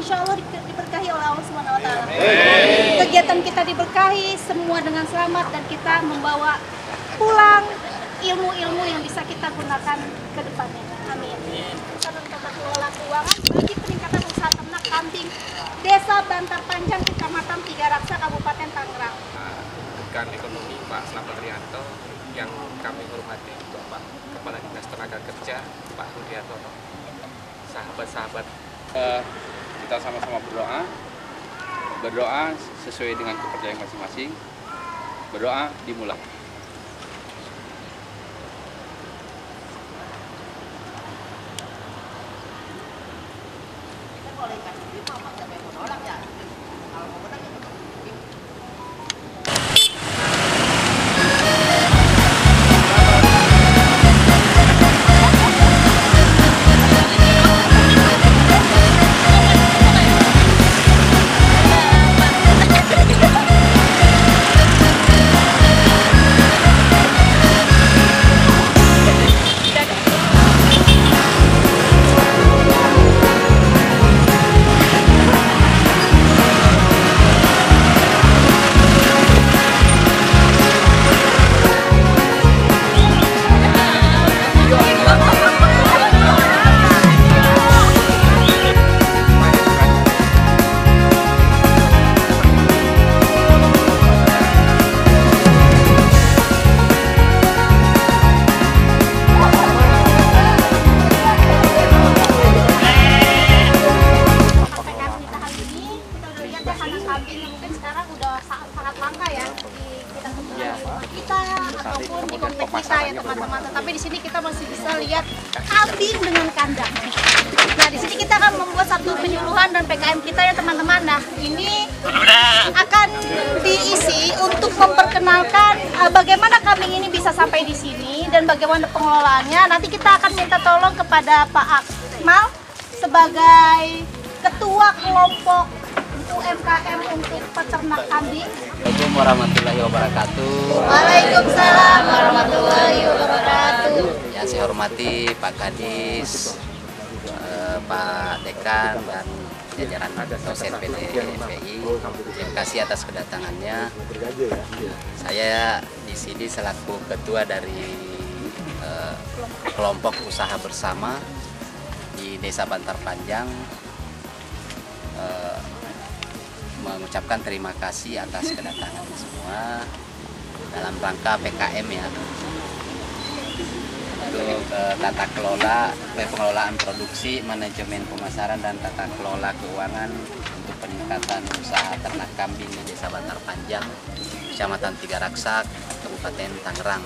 insya Allah diberkahi oleh Allah Subhanahu Wa Taala. Kegiatan kita diberkahi semua dengan selamat dan kita membawa pulang ilmu-ilmu yang bisa kita gunakan ke depannya. Amin. Tata kelola keuangan bagi peningkatan usaha ternak kambing Desa Bantar Panjang, Kecamatan Tiga Raksa, Kabupaten Tangerang. Rekan ekonomi Pak Slamet Rianto, yang kami hormati Bapak Kepala Dinas Tenaga Kerja Pak Rudi Hartono, sahabat-sahabat, kita sama-sama berdoa sesuai dengan kepercayaan masing-masing. Berdoa dimulai. Ataupun di komplek kita ya teman-teman. Tetapi di sini kita masih bisa lihat kambing dengan kandang. Nah, di sini kita akan membuat satu penyuluhan dan PKM kita ya teman-teman. Nah, ini akan diisi untuk memperkenalkan bagaimana kambing ini bisa sampai di sini dan bagaimana pengelolaannya. Nanti kita akan minta tolong kepada Pak Akmal sebagai ketua kelompok UMKM untuk peternak kambing. Assalamualaikum warahmatullahi wabarakatuh. Waalaikumsalam warahmatullahi wabarakatuh. Yang saya hormati Pak Kadis, Pak Dekan dan jajaran dosen PTFI. Terima kasih atas kedatangannya. Saya di sini selaku ketua dari kelompok usaha bersama di Desa Bantar Panjang. Mengucapkan terima kasih atas kedatangan semua dalam rangka PKM ya, untuk tata kelola, pengelolaan produksi, manajemen pemasaran dan tata kelola keuangan untuk peningkatan usaha ternak kambing di Desa Bantar Panjang, Kecamatan Tiga Raksa, Kabupaten Tangerang.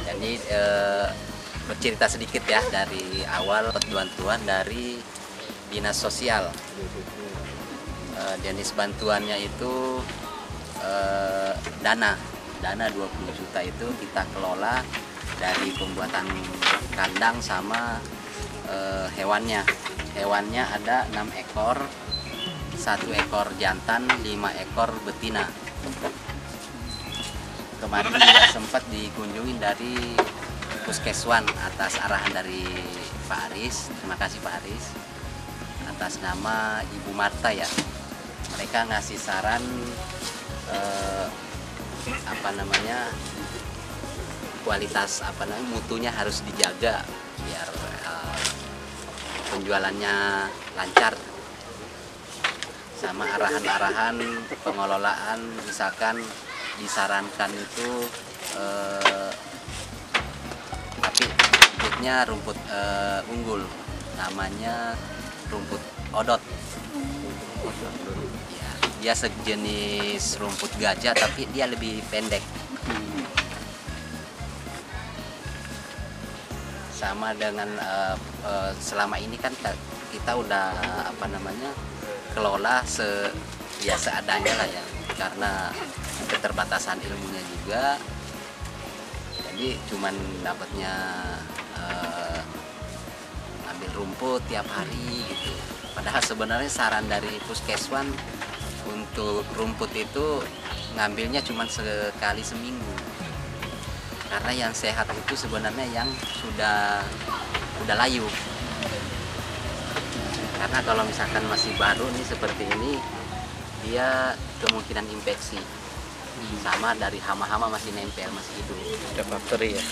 Jadi bercerita sedikit ya dari awal bantuan dari Dinas Sosial. Jenis bantuannya itu dana 20 juta itu kita kelola dari pembuatan kandang sama hewannya. Hewannya ada 6 ekor, 1 ekor jantan, 5 ekor betina. Kemarin sempat dikunjungi dari Puskeswan atas arahan dari Pak Aris. Terima kasih Pak Aris. Atas nama Ibu Marta ya, mereka ngasih saran kualitas mutunya harus dijaga biar penjualannya lancar, sama arahan-arahan pengelolaan. Misalkan disarankan itu tapi rumputnya rumput unggul, namanya rumput odot. Ya, dia sejenis rumput gajah tapi dia lebih pendek. Sama dengan selama ini kan kita udah kelola biasa adanya lah ya, karena keterbatasan ilmunya juga. Jadi cuman dapatnya ambil rumput tiap hari gitu. Padahal sebenarnya saran dari Puskeswan untuk rumput itu ngambilnya cuma sekali seminggu. Karena yang sehat itu sebenarnya yang sudah layu. Karena kalau misalkan masih baru nih seperti ini, dia kemungkinan infeksi. Sama dari hama-hama masih nempel, masih hidup. Ada bakteri ya.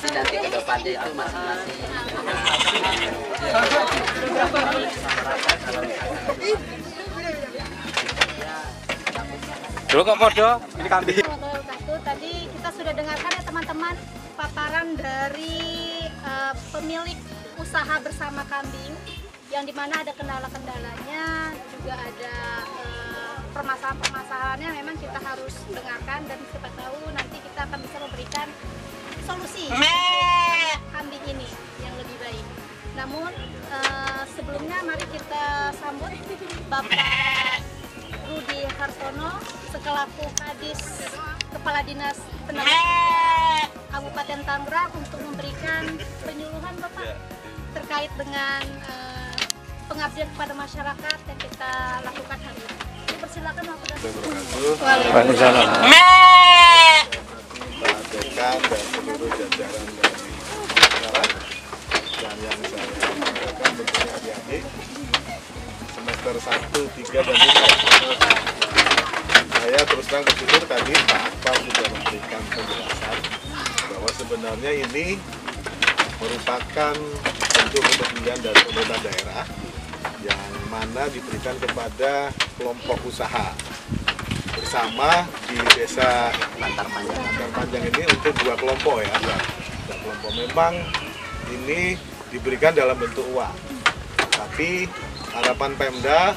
Nanti ke depannya itu masing-masing. Dulu kok podo, ini kambing. Tadi kita sudah dengarkan ya teman-teman paparan dari pemilik usaha bersama kambing, yang dimana ada kendala-kendalanya, juga ada permasalahan-permasalahannya. Memang kita harus dengarkan dan siapa tahu nanti kita akan bisa memberikan solusi kambing ini yang lebih baik. Namun sebelumnya mari kita sambut Bapak Rudi Hartono selaku Kadis Kepala Dinas Tenaga Kabupaten Tangerang untuk memberikan penyuluhan Bapak terkait dengan pengabdian kepada masyarakat yang kita lakukan hari ini. Persilakan Bapak. Waalaikumsalam. Pak Dekan dan seluruh jajaran dari masyarakat, dan yang saya banggakan tentunya adik-adik semester 1, 3, dan 5. Saya terus terang bersyukur tadi Pak Akpal sudah memberikan penjelasan bahwa sebenarnya ini merupakan bentuk pemberian dari pemerintah daerah yang mana diberikan kepada kelompok usaha bersama di desa Bantar Panjang. Bantar Panjang ini untuk 2 kelompok ya. 2 kelompok memang ini diberikan dalam bentuk uang. Tapi harapan Pemda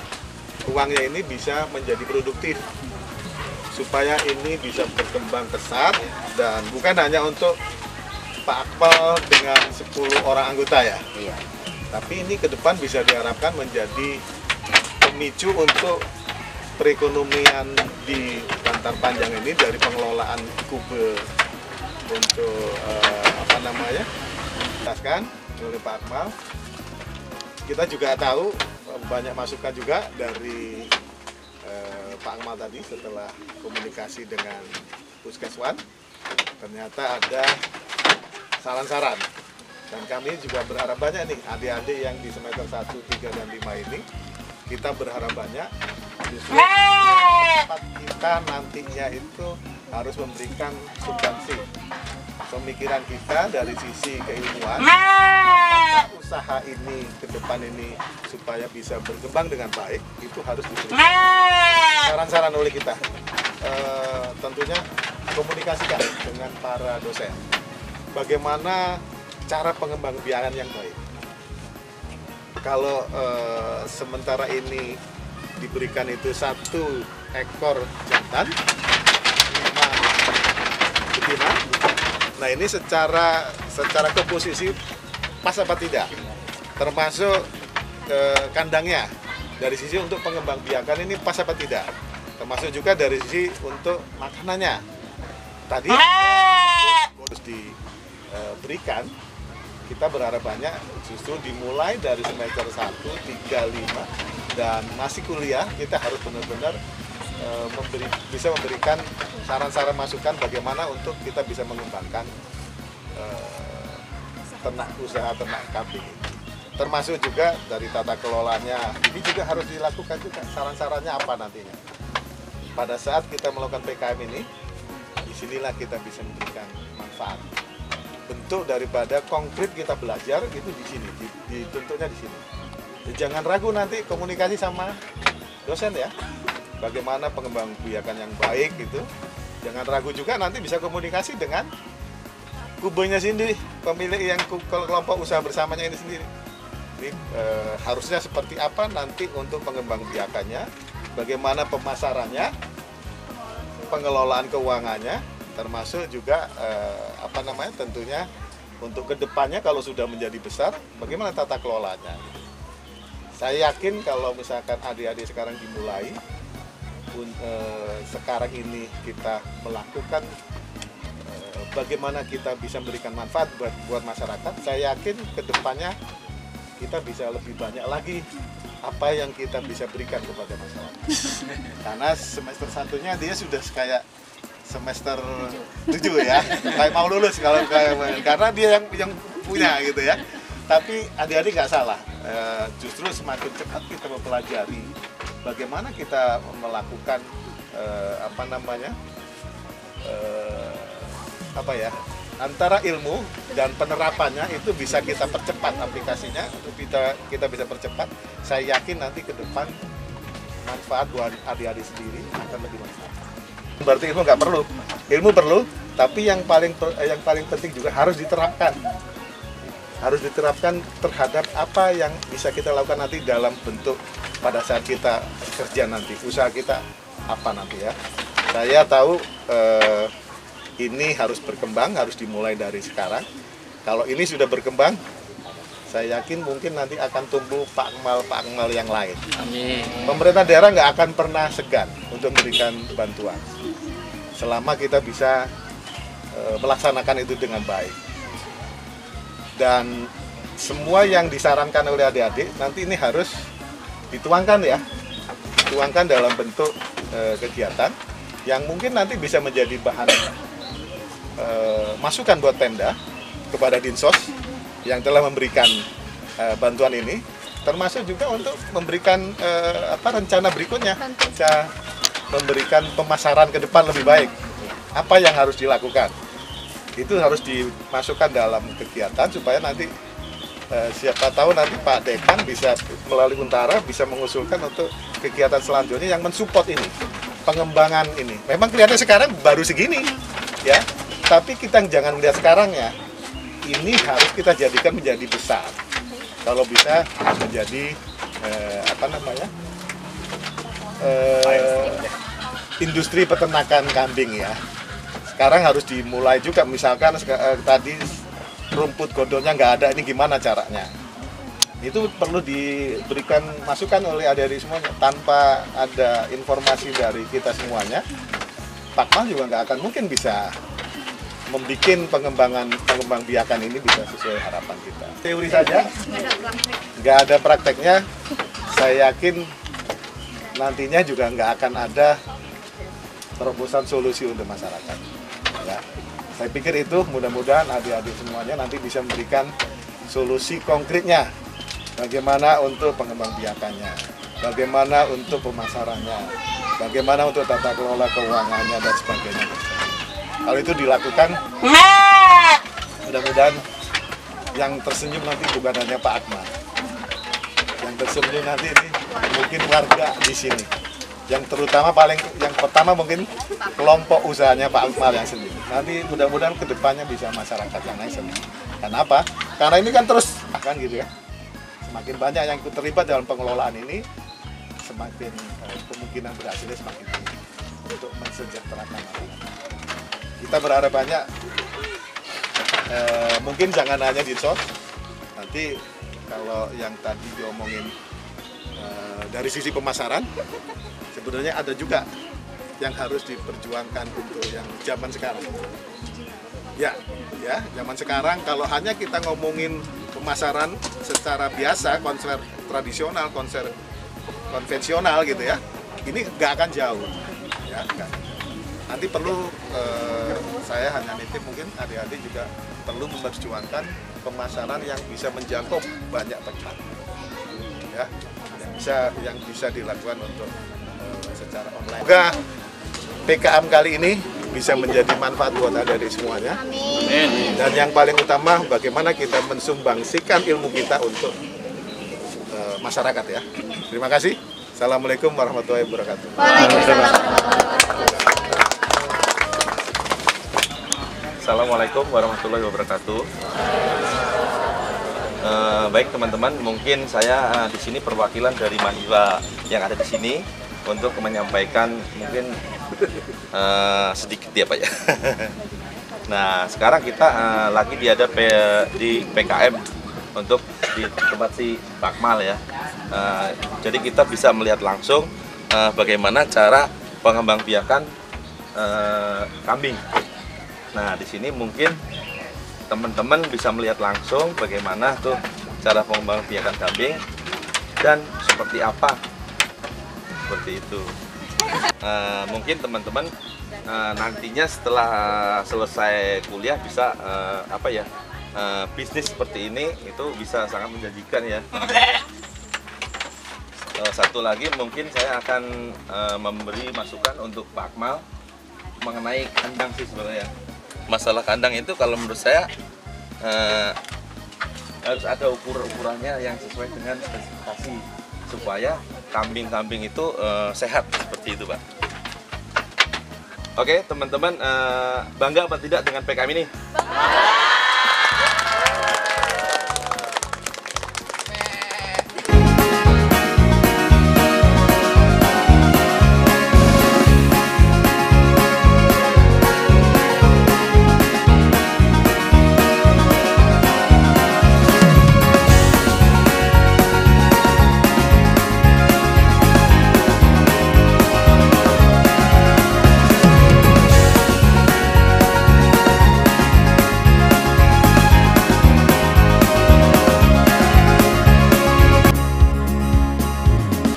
uangnya ini bisa menjadi produktif supaya ini bisa berkembang pesat dan bukan hanya untuk Pak Akpal dengan 10 orang anggota ya. Iya. Tapi ini ke depan bisa diharapkan menjadi pemicu untuk perekonomian di Bantar Panjang ini dari pengelolaan kube untuk jelaskan oleh Pak Akmal. Kita juga tahu banyak masukan juga dari Pak Akmal tadi setelah komunikasi dengan Puskeswan. Ternyata ada saran-saran dan kami juga berharap banyak nih adik-adik yang di semester 1, 3, dan 5 ini. Kita berharap banyak justru tempat kita nantinya itu harus memberikan substansi pemikiran kita dari sisi keilmuan usaha ini ke depan ini supaya bisa berkembang dengan baik, itu harus diberikan saran-saran oleh kita. Tentunya komunikasikan dengan para dosen bagaimana cara pengembangbiakan yang baik. Kalau sementara ini diberikan itu 1 ekor jantan, 5 betina. Nah ini secara komposisi pas apa tidak, termasuk kandangnya dari sisi untuk pengembangbiakan ini pas apa tidak, termasuk juga dari sisi untuk makanannya. Tadi harus diberikan. Kita berharap banyak justru dimulai dari semester 1, 3, 5 dan masih kuliah kita harus benar-benar bisa memberikan saran-saran masukan bagaimana untuk kita bisa mengembangkan usaha ternak kambing. Termasuk juga dari tata kelolanya ini juga harus dilakukan juga saran-sarannya apa nantinya. Pada saat kita melakukan PKM ini, disinilah kita bisa memberikan manfaat. Bentuk daripada konkret kita belajar itu di sini, dituntutnya di sini. Jangan ragu nanti komunikasi sama dosen ya, bagaimana pengembangbiakan yang baik gitu. Jangan ragu juga nanti bisa komunikasi dengan kubenya sendiri, pemilik yang kelompok usaha bersamanya ini sendiri. Ini harusnya seperti apa nanti untuk pengembangbiakannya, bagaimana pemasarannya, pengelolaan keuangannya, termasuk juga tentunya untuk kedepannya kalau sudah menjadi besar bagaimana tata kelolanya. Saya yakin kalau misalkan adik-adik sekarang dimulai sekarang ini kita melakukan bagaimana kita bisa memberikan manfaat buat masyarakat, saya yakin kedepannya kita bisa lebih banyak lagi apa yang kita bisa berikan kepada masyarakat. Karena semester 1-nya dia sudah kayak semester 7 ya, kayak mau lulus kalau karena dia yang punya gitu ya. Tapi adik-adik nggak salah, justru semakin cepat kita mempelajari bagaimana kita melakukan antara ilmu dan penerapannya itu bisa kita percepat aplikasinya, kita bisa percepat. Saya yakin nanti ke depan manfaat buat adik-adik sendiri akan lebih manfaat. Berarti ilmu nggak perlu, ilmu perlu, tapi yang paling penting juga harus diterapkan. Harus diterapkan terhadap apa yang bisa kita lakukan nanti dalam bentuk pada saat kita kerja nanti, usaha kita apa nanti ya. Saya tahu ini harus berkembang, harus dimulai dari sekarang. Kalau ini sudah berkembang, saya yakin mungkin nanti akan tumbuh pakmal yang lain. Amin. Pemerintah daerah nggak akan pernah segan untuk memberikan bantuan selama kita bisa melaksanakan itu dengan baik. Dan semua yang disarankan oleh adik-adik nanti ini harus dituangkan ya, dituangkan dalam bentuk kegiatan yang mungkin nanti bisa menjadi bahan masukan buat Pemda kepada Dinsos yang telah memberikan bantuan ini, termasuk juga untuk memberikan rencana berikutnya, bisa memberikan pemasaran ke depan lebih baik. Apa yang harus dilakukan? Itu harus dimasukkan dalam kegiatan supaya nanti siapa tahu nanti Pak Dekan bisa melalui Untara bisa mengusulkan untuk kegiatan selanjutnya yang mensupport ini, pengembangan ini. Memang kelihatannya sekarang baru segini, ya. Tapi kita jangan melihat sekarang ya. Ini harus kita jadikan menjadi besar. Kalau bisa menjadi industri peternakan kambing ya. Sekarang harus dimulai juga, misalkan tadi rumput godongnya nggak ada, ini gimana caranya? Itu perlu diberikan masukan oleh adik-adik semuanya. Tanpa ada informasi dari kita semuanya, Pakmal juga nggak akan mungkin bisa membuat pengembang biakan ini bisa sesuai harapan kita. Teori saja, nggak ada prakteknya. Saya yakin nantinya juga nggak akan ada terobosan solusi untuk masyarakat. Ya, saya pikir itu mudah-mudahan adik-adik semuanya nanti bisa memberikan solusi konkretnya. Bagaimana untuk pengembang biakannya, bagaimana untuk pemasarannya, bagaimana untuk tata kelola keuangannya dan sebagainya. Kalau itu dilakukan, mudah-mudahan yang tersenyum nanti bukan hanya Pak Akmal. Yang tersenyum nanti ini mungkin warga di sini. Yang pertama mungkin kelompok usahanya Pak Akmal yang sendiri. Nanti mudah-mudahan kedepannya bisa masyarakat yang lain sendiri. Karena apa? Karena ini kan terus akan gitu ya. Semakin banyak yang ikut terlibat dalam pengelolaan ini, semakin kemungkinan berhasilnya semakin tinggi untuk mensejahterakan masyarakat. Kita berharap banyak. Mungkin jangan hanya Dinsos. Nanti kalau yang tadi diomongin dari sisi pemasaran, sebenarnya ada juga yang harus diperjuangkan untuk yang zaman sekarang. Ya, zaman sekarang kalau hanya kita ngomongin pemasaran secara biasa, konser tradisional, konser konvensional gitu ya, ini nggak akan jauh. Ya, nggak. Nanti perlu saya hanya nitip mungkin adik-adik juga perlu memperjuangkan pemasaran yang bisa menjangkau banyak tempat. Ya, yang bisa dilakukan untuk secara online. Semoga PKM kali ini bisa menjadi manfaat buat adik-adik semuanya. Amin. Dan yang paling utama bagaimana kita mensumbangsikan ilmu kita untuk masyarakat ya. Terima kasih. Assalamualaikum warahmatullahi wabarakatuh. Assalamualaikum warahmatullahi wabarakatuh. Baik teman-teman, mungkin saya di sini perwakilan dari mahasiswa yang ada di sini untuk menyampaikan mungkin sedikit ya Pak ya. Nah sekarang kita lagi di PKM untuk di tempat si Pakmal ya. Jadi kita bisa melihat langsung bagaimana cara pengembangbiakan kambing. Nah di sini mungkin teman-teman bisa melihat langsung bagaimana tuh cara pengembangbiakan kambing dan seperti apa, seperti itu. Mungkin teman-teman nantinya setelah selesai kuliah bisa bisnis seperti ini itu bisa sangat menjanjikan ya. Satu lagi mungkin saya akan memberi masukan untuk Pak Akmal mengenai kandang sih sebenarnya. Masalah kandang itu kalau menurut saya harus ada ukurannya yang sesuai dengan spesifikasi supaya kambing-kambing itu sehat seperti itu, Pak. Oke, teman-teman, bangga apa tidak dengan PKM ini?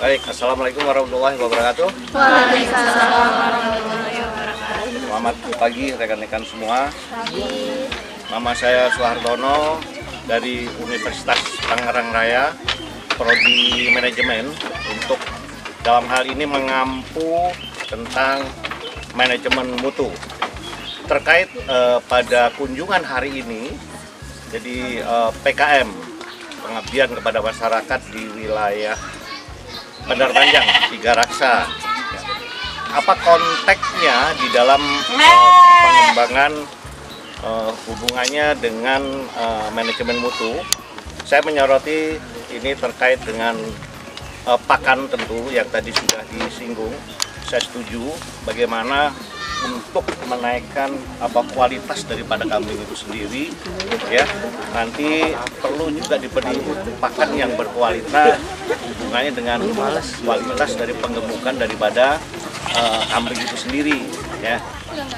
Baik, assalamualaikum warahmatullahi wabarakatuh. Waalaikumsalam warahmatullahi wabarakatuh. Selamat pagi rekan-rekan semua. Nama saya Suhartono dari Universitas Tangerang Raya, Prodi Manajemen, untuk dalam hal ini mengampu tentang manajemen mutu. Terkait pada kunjungan hari ini, jadi PKM, pengabdian kepada masyarakat di wilayah Bandar Panjang, Tiga Raksa. Apa konteksnya di dalam pengembangan hubungannya dengan manajemen mutu? Saya menyoroti ini terkait dengan pakan tentu yang tadi sudah disinggung. Saya setuju bagaimana untuk menaikkan kualitas daripada kambing itu sendiri, ya. Nanti perlu juga diberi pakan yang berkualitas, hubungannya dengan kualitas dari penggemukan daripada kambing itu sendiri, ya.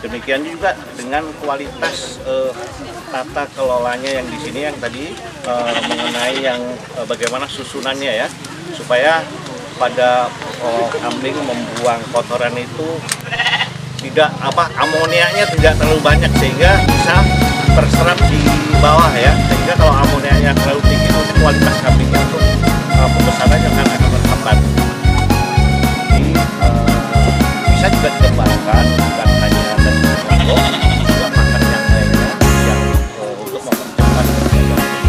Demikian juga dengan kualitas tata kelolanya yang di sini yang tadi mengenai yang bagaimana susunannya, ya, supaya pada kambing membuang kotoran itu tidak amoniaknya tidak terlalu banyak sehingga bisa terserap di bawah, ya, sehingga kalau amoniaknya terlalu tinggi itu kualitas kambingnya untuk pembesarannya akan terhambat. Jadi bisa juga dikembangkan bukan hanya dari kelompok, juga pakan yang lainnya yang untuk mempercepat perkembangan.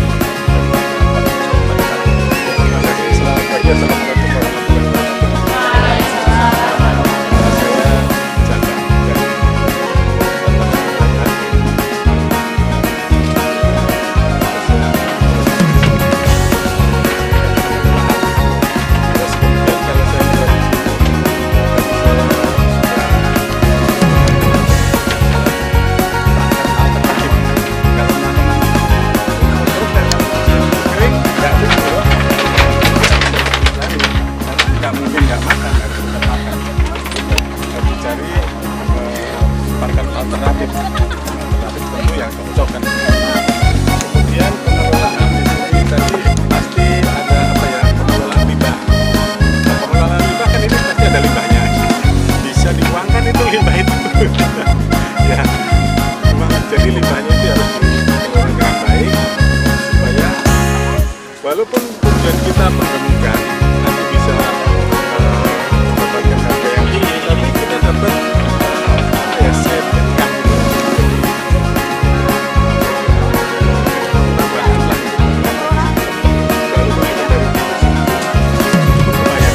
Walaupun tujuan kita mengemukan nanti bisa mendapatkan harga yang tinggi, tapi kita dapat safe income tambahan lah. Baru kita dari lumayan.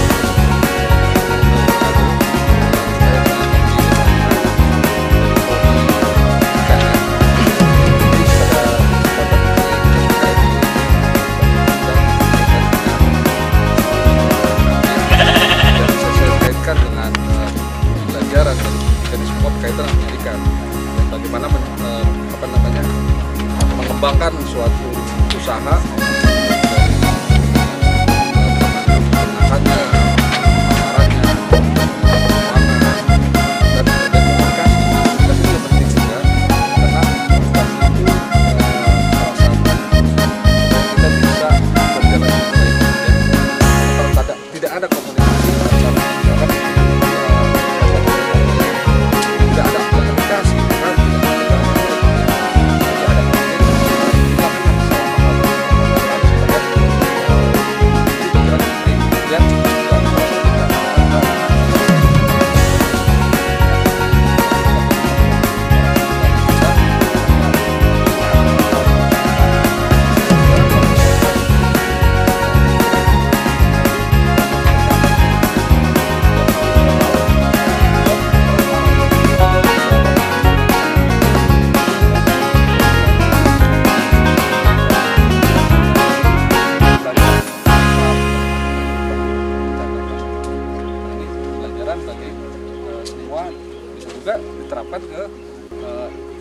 juga diterapkan ke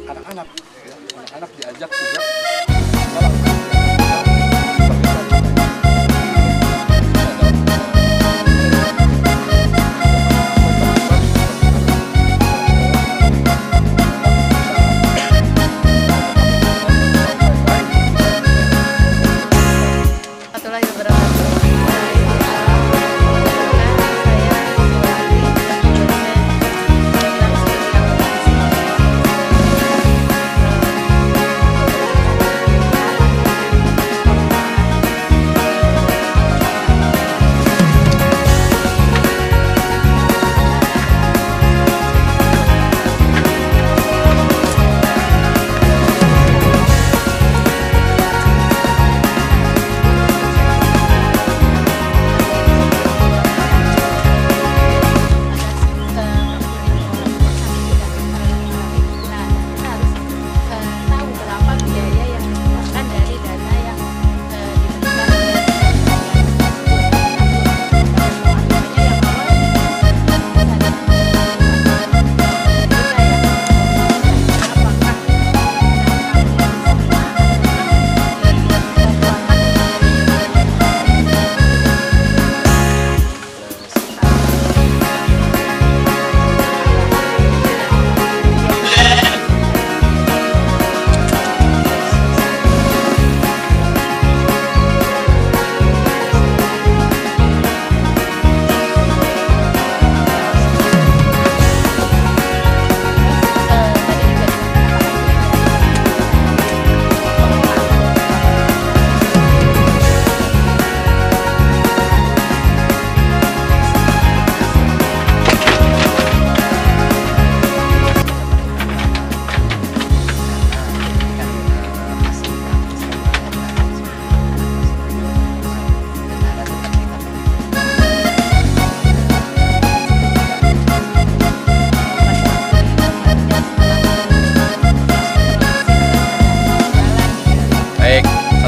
anak-anak, ya. Anak-anak diajak juga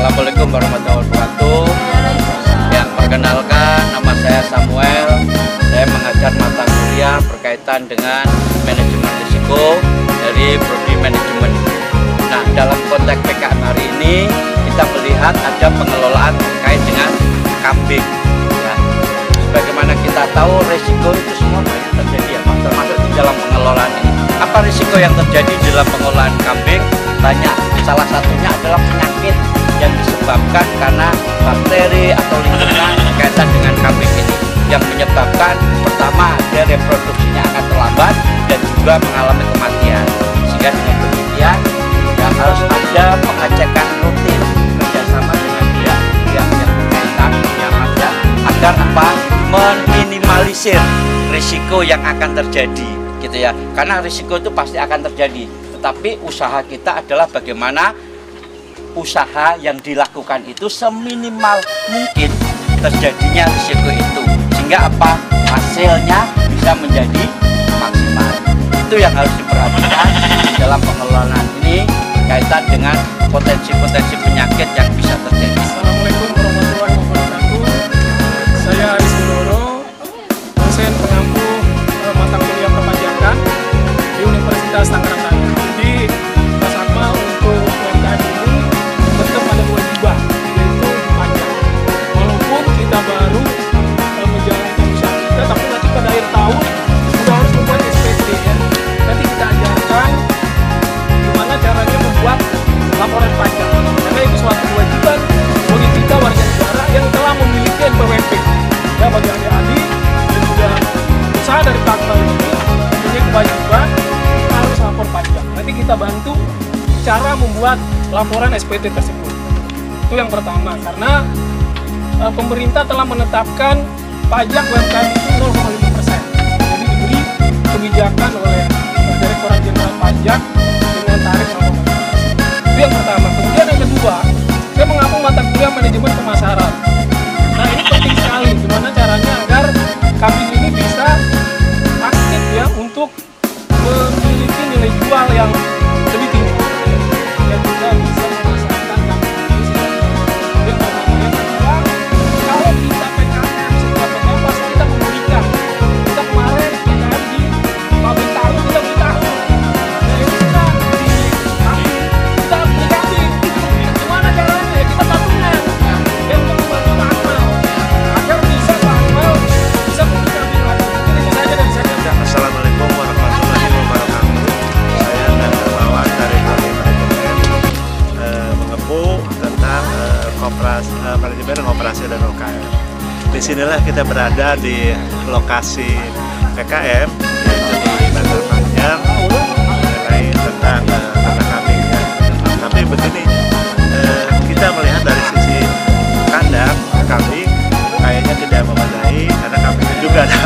Assalamualaikum warahmatullahi wabarakatuh. Yang perkenalkan, nama saya Samuel. Saya mengajar mata kuliah berkaitan dengan manajemen risiko dari prodi manajemen. Nah, dalam konteks PKM hari ini kita melihat ada pengelolaan terkait dengan kambing. Ya, sebagaimana kita tahu risiko itu semua banyak terjadi ya Pak, termasuk di dalam pengelolaan ini. Apa risiko yang terjadi di dalam pengelolaan kambing? Banyak. Salah satunya adalah penyakit yang disebabkan karena bakteri atau lingkungan berkaitan dengan kambing ini, yang menyebabkan pertama dia reproduksinya akan terlambat dan juga mengalami kematian. Sehingga dengan demikian ya harus ada pengecekan rutin kerjasama dengan pihak yang berkaitan yang ada agar apa meminimalisir risiko yang akan terjadi gitu ya, karena risiko itu pasti akan terjadi, tetapi usaha kita adalah bagaimana usaha yang dilakukan itu seminimal mungkin terjadinya risiko itu, sehingga apa hasilnya bisa menjadi maksimal. Itu yang harus diperhatikan dalam pengelolaan ini berkaitan dengan potensi-potensi penyakit yang bisa terjadi. Assalamualaikum warahmatullahi wabarakatuh. Saya Aris Widodo, dosen pengampu mata kuliah perpajakan di Universitas Tangerang Raya. Jadi Mas Akmal untuk UMKM ini tetap ada kewajiban, yaitu pajak. Walaupun kita baru menjalankan usaha kita, tapi nanti pada akhir tahun sudah harus membuat SPT ya. Nanti kita ajarkan gimana caranya membuat laporan pajak, karena itu suatu kewajiban bagi kita warga negara yang telah memiliki NPWP. Ya, bagi adik-adik dan juga usaha dari Pakmal ini mempunyai kewajiban harus lapor pajak. Nanti kita bantu cara membuat laporan SPT tersebut. Itu yang pertama, karena pemerintah telah menetapkan pajak UMKM itu 0,5%. Jadi diberi kebijakan oleh Direktorat Jenderal Pajak dengan tarif 0,5%. Itu yang pertama. Kemudian yang kedua, saya mengampu mata kuliah manajemen pemasaran. Nah, ini penting sekali gimana caranya agar kambing ini bisa aktif ya untuk memiliki nilai jual yang lebih tinggi. Dan juga bisa memasarkan kambing ini. Yang pertama, yang kedua, kalau kita PKM, setelah PKM pasti kita memberikan. Kita kemarin PKM di pabrik tahu kita beli tahu. Inilah kita berada di lokasi PKM di Bandar Panjang mengenai tentang ternak kambing ya. Tapi begini, kita melihat dari sisi kandang kambing kayaknya tidak memadai karena kambingnya juga ada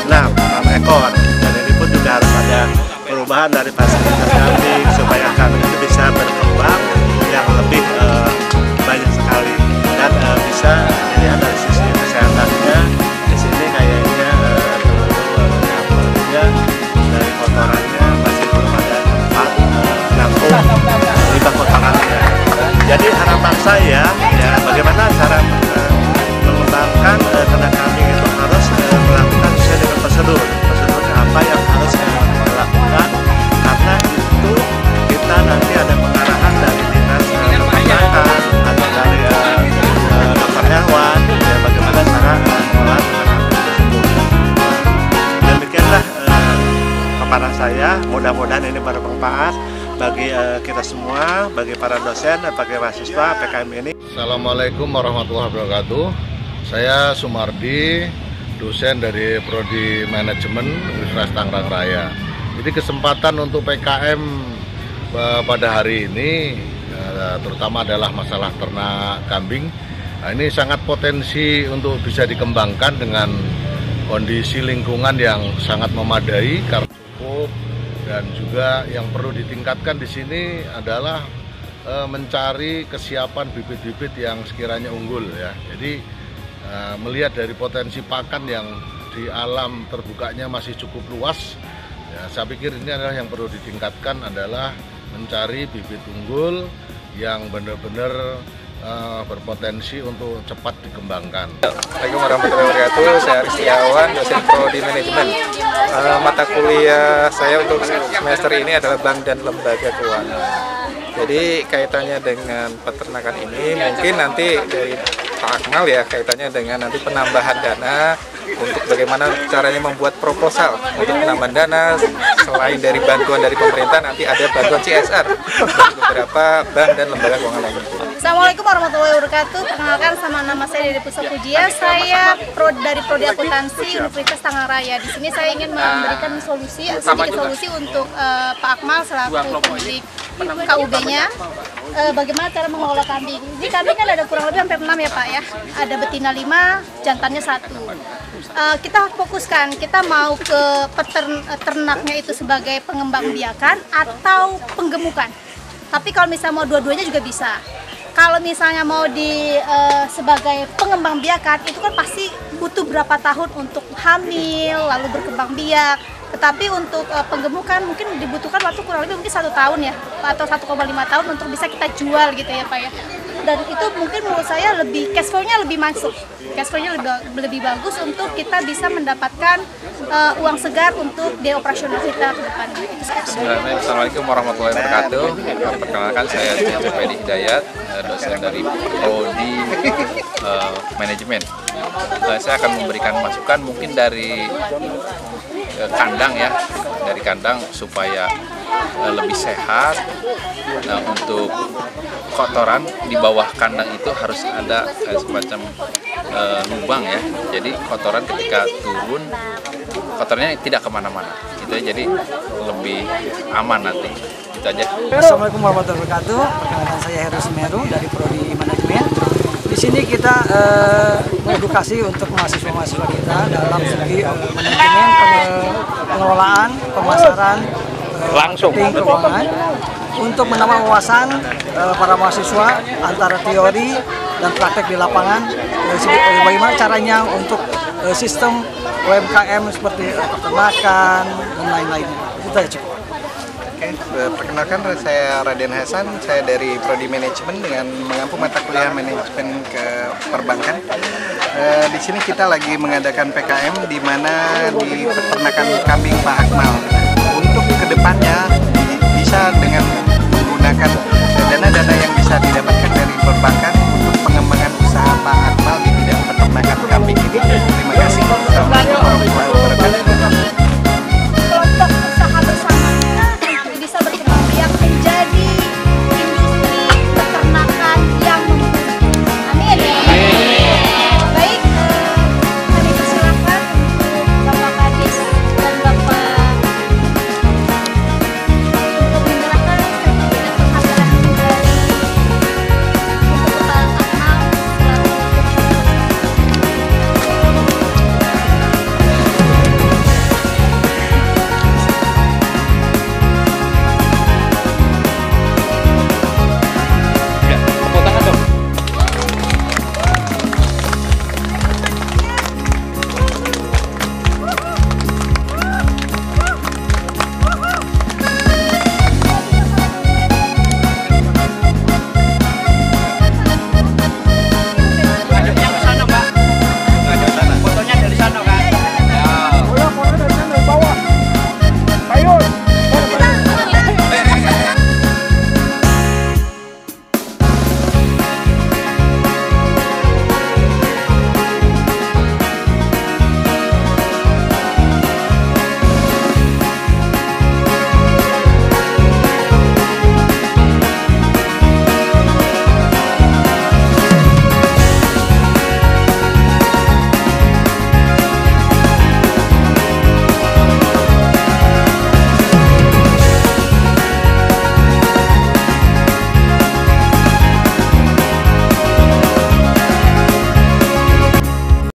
6 ekor, dan ini pun juga harus ada perubahan dari fasilitas kambing supaya kambing itu bisa berkembang yang lebih banyak sekali dan bisa dilihat dari sisi kesehatannya. Di sini kayaknya dari kotorannya masih belum ada tempat menampung limbah kotorannya. Jadi harapan saya ya, bagaimana cara mengembangkan ternak kambing itu harus melakukan sesuai dengan prosedurnya apa yang harus dilakukan, karena itu kita nanti ada pengarahan dari dinas peternakan atau dari dokter hewan ya, bagaimana cara mengolah ternak kambing tersebut. Demikianlah paparan saya, mudah-mudahan ini bermanfaat bagi kita semua, bagi para dosen dan bagi mahasiswa PKM ini. Assalamualaikum warahmatullahi wabarakatuh. Saya Sumardi, dosen dari Prodi Manajemen Universitas Tangerang Raya. Jadi kesempatan untuk PKM pada hari ini terutama adalah masalah ternak kambing. Nah, ini sangat potensi untuk bisa dikembangkan dengan kondisi lingkungan yang sangat memadai karena cukup, dan juga yang perlu ditingkatkan di sini adalah mencari kesiapan bibit-bibit yang sekiranya unggul ya. Jadi melihat dari potensi pakan yang di alam terbukanya masih cukup luas ya, saya pikir ini adalah yang perlu ditingkatkan adalah mencari bibit unggul yang benar-benar berpotensi untuk cepat dikembangkan. Assalamualaikum warahmatullahi wabarakatuh. Saya Aristiawan, dosen Prodi Manajemen. Mata kuliah saya untuk semester ini adalah Bank dan Lembaga Keuangan. Jadi kaitannya dengan peternakan ini mungkin nanti dari Pak Akmal ya, kaitannya dengan nanti penambahan dana untuk bagaimana caranya membuat proposal untuk penambahan dana. Selain dari bantuan dari pemerintah, nanti ada bantuan CSR dari beberapa bank dan lembaga keuangan lainnya. Assalamualaikum warahmatullahi wabarakatuh. Perkenalkan, sama nama saya Dede Pusat Pujiya. Saya dari Prodi Akuntansi Universitas Tangerang Raya. Di sini saya ingin memberikan solusi, sedikit solusi untuk Pak Akmal selaku pendidik KUB-nya. Bagaimana cara mengelola kambing? Ini kambing kan ada kurang lebih hampir 6 ya Pak ya. Ada betina 5, jantannya 1. Kita fokuskan, kita mau ke ternaknya itu sebagai pengembang biakan atau penggemukan. Tapi kalau misalnya mau dua-duanya juga bisa. Kalau misalnya mau sebagai pengembang biakan, itu kan pasti butuh berapa tahun untuk hamil, lalu berkembang biak. Tetapi untuk penggemukan mungkin dibutuhkan waktu kurang lebih mungkin 1 tahun ya, atau 1,5 tahun untuk bisa kita jual gitu ya Pak ya. Dan itu mungkin menurut saya lebih cash flow-nya lebih masuk, cash flow-nya lebih bagus untuk kita bisa mendapatkan uang segar untuk biaya operasional kita ke depan. Assalamualaikum warahmatullahi wabarakatuh. Perkenalkan, saya Fedi Hidayat, dosen dari Prodi Manajemen. Saya akan memberikan masukan mungkin dari kandang ya, dari kandang supaya lebih sehat. Nah, untuk kotoran di bawah kandang itu harus ada semacam lubang ya, jadi kotoran ketika turun kotornya tidak kemana-mana gitu ya, jadi lebih aman nanti. Itu aja. Assalamualaikum warahmatullahi wabarakatuh. Perkenalkan, saya Heru Semeru dari Prodi Manajemen. Di sini kita mengedukasi untuk mahasiswa-mahasiswa kita dalam segi manajemen, pengelolaan, pemasaran, marketing, keuangan, untuk menambah wawasan para mahasiswa antara teori dan praktek di lapangan, bagaimana caranya untuk sistem UMKM seperti peternakan dan lain-lainnya. Itu aja cukup. Perkenalkan, saya Raden Hasan, saya dari Prodi Manajemen dengan mengampu mata kuliah manajemen ke perbankan. Di sini kita lagi mengadakan PKM di mana di peternakan kambing Pak Akmal. Untuk kedepannya bisa dengan menggunakan dana-dana yang bisa didapatkan dari perbankan